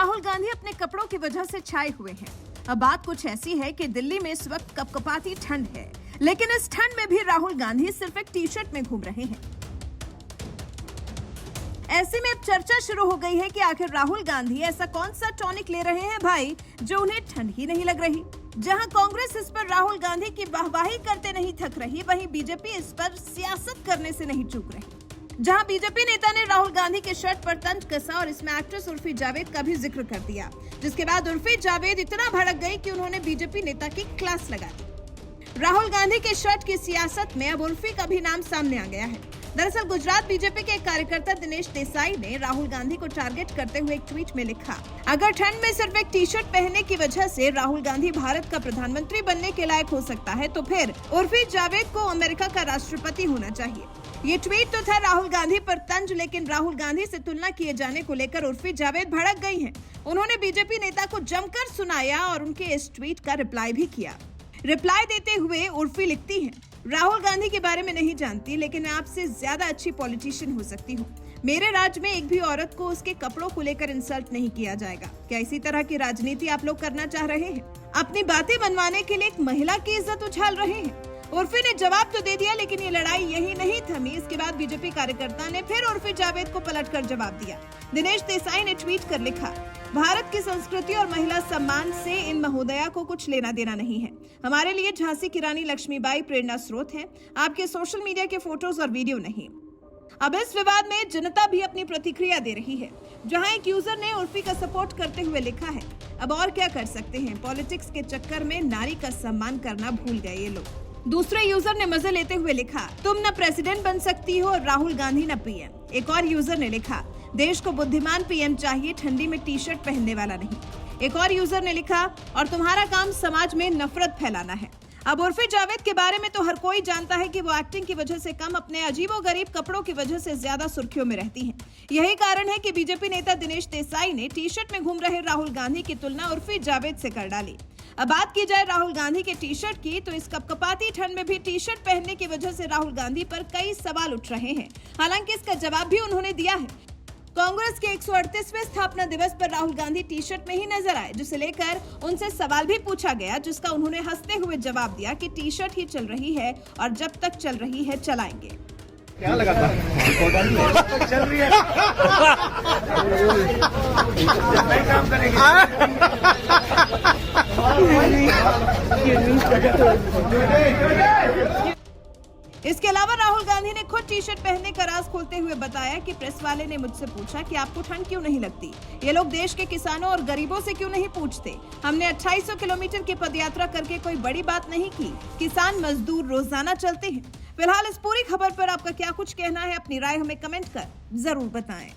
राहुल गांधी अपने कपड़ों की वजह से छाए हुए हैं। अब बात कुछ ऐसी है कि दिल्ली में इस वक्त कपकपाती ठंड है, लेकिन इस ठंड में भी राहुल गांधी सिर्फ एक टी शर्ट में घूम रहे हैं। ऐसे में अब चर्चा शुरू हो गई है कि आखिर राहुल गांधी ऐसा कौन सा टॉनिक ले रहे हैं भाई, जो उन्हें ठंड ही नहीं लग रही। जहां कांग्रेस इस पर राहुल गांधी की वाहवाही करते नहीं थक रही, वहीं बीजेपी इस पर सियासत करने से नहीं चूक रही। जहां बीजेपी नेता ने राहुल गांधी के शर्ट पर तंज कसा और इसमें एक्ट्रेस उर्फी जावेद का भी जिक्र कर दिया, जिसके बाद उर्फी जावेद इतना भड़क गई कि उन्होंने बीजेपी नेता की क्लास लगा दी। राहुल गांधी के शर्ट की सियासत में अब उर्फी का भी नाम सामने आ गया है। दरअसल गुजरात बीजेपी के एक कार्यकर्ता दिनेश देसाई ने राहुल गांधी को टारगेट करते हुए एक ट्वीट में लिखा, अगर ठंड में सिर्फ एक टी शर्ट पहनने की वजह से राहुल गांधी भारत का प्रधानमंत्री बनने के लायक हो सकता है, तो फिर उर्फी जावेद को अमेरिका का राष्ट्रपति होना चाहिए। ये ट्वीट तो था राहुल गांधी पर तंज, लेकिन राहुल गांधी से तुलना किए जाने को लेकर उर्फी जावेद भड़क गई हैं। उन्होंने बीजेपी नेता को जमकर सुनाया और उनके इस ट्वीट का रिप्लाई भी किया। रिप्लाई देते हुए उर्फी लिखती हैं, राहुल गांधी के बारे में नहीं जानती, लेकिन मैं आपसे ज्यादा अच्छी पॉलिटिशियन हो सकती हूँ। मेरे राज्य में एक भी औरत को उसके कपड़ों को लेकर इंसल्ट नहीं किया जाएगा। क्या इसी तरह की राजनीति आप लोग करना चाह रहे हैं? अपनी बातें बनवाने के लिए एक महिला की इज्जत उछाल रहे हैं। उर्फी ने जवाब तो दे दिया, लेकिन ये लड़ाई यही नहीं थमी। इसके बाद बीजेपी कार्यकर्ता ने फिर उर्फी जावेद को पलटकर जवाब दिया। दिनेश देसाई ने ट्वीट कर लिखा, भारत की संस्कृति और महिला सम्मान से इन महोदया को कुछ लेना देना नहीं है। हमारे लिए झांसी की रानी लक्ष्मीबाई प्रेरणा स्रोत है, आपके सोशल मीडिया के फोटोज और वीडियो नहीं। अब इस विवाद में जनता भी अपनी प्रतिक्रिया दे रही है, जहां एक यूजर ने उर्फी का सपोर्ट करते हुए लिखा है, अब और क्या कर सकते हैं, पॉलिटिक्स के चक्कर में नारी का सम्मान करना भूल गए ये लोग। दूसरे यूजर ने मजे लेते हुए लिखा, तुम न प्रेसिडेंट बन सकती हो और राहुल गांधी न पीएम। एक और यूजर ने लिखा, देश को बुद्धिमान पीएम चाहिए, ठंडी में टी शर्ट पहनने वाला नहीं। एक और यूजर ने लिखा, और तुम्हारा काम समाज में नफरत फैलाना है। अब उर्फी जावेद के बारे में तो हर कोई जानता है कि वो एक्टिंग की वजह से कम, अपने अजीबोगरीब कपड़ों की वजह से ज्यादा सुर्खियों में रहती हैं। यही कारण है कि बीजेपी नेता दिनेश देसाई ने टी शर्ट में घूम रहे राहुल गांधी की तुलना उर्फी जावेद से कर डाली। अब बात की जाए राहुल गांधी के टी शर्ट की, तो इस कपकपाती ठंड में भी टी शर्ट पहनने की वजह से राहुल गांधी पर कई सवाल उठ रहे हैं। हालांकि इसका जवाब भी उन्होंने दिया है। कांग्रेस के 138वें स्थापना दिवस पर राहुल गांधी टी शर्ट में ही नजर आए, जिसे लेकर उनसे सवाल भी पूछा गया, जिसका उन्होंने हंसते हुए जवाब दिया कि टी शर्ट ही चल रही है और जब तक चल रही है चलाएंगे। क्या लगा था? चल रही है। नहीं काम करेंगे। इसके अलावा राहुल गांधी ने खुद टी शर्ट पहनने का राज खोलते हुए बताया कि प्रेस वाले ने मुझसे पूछा कि आपको ठंड क्यों नहीं लगती, ये लोग देश के किसानों और गरीबों से क्यों नहीं पूछते। हमने 2800 किलोमीटर की पदयात्रा करके कोई बड़ी बात नहीं की, किसान मजदूर रोजाना चलते हैं। फिलहाल इस पूरी खबर पर आपका क्या कुछ कहना है, अपनी राय हमें कमेंट कर जरूर बताएं।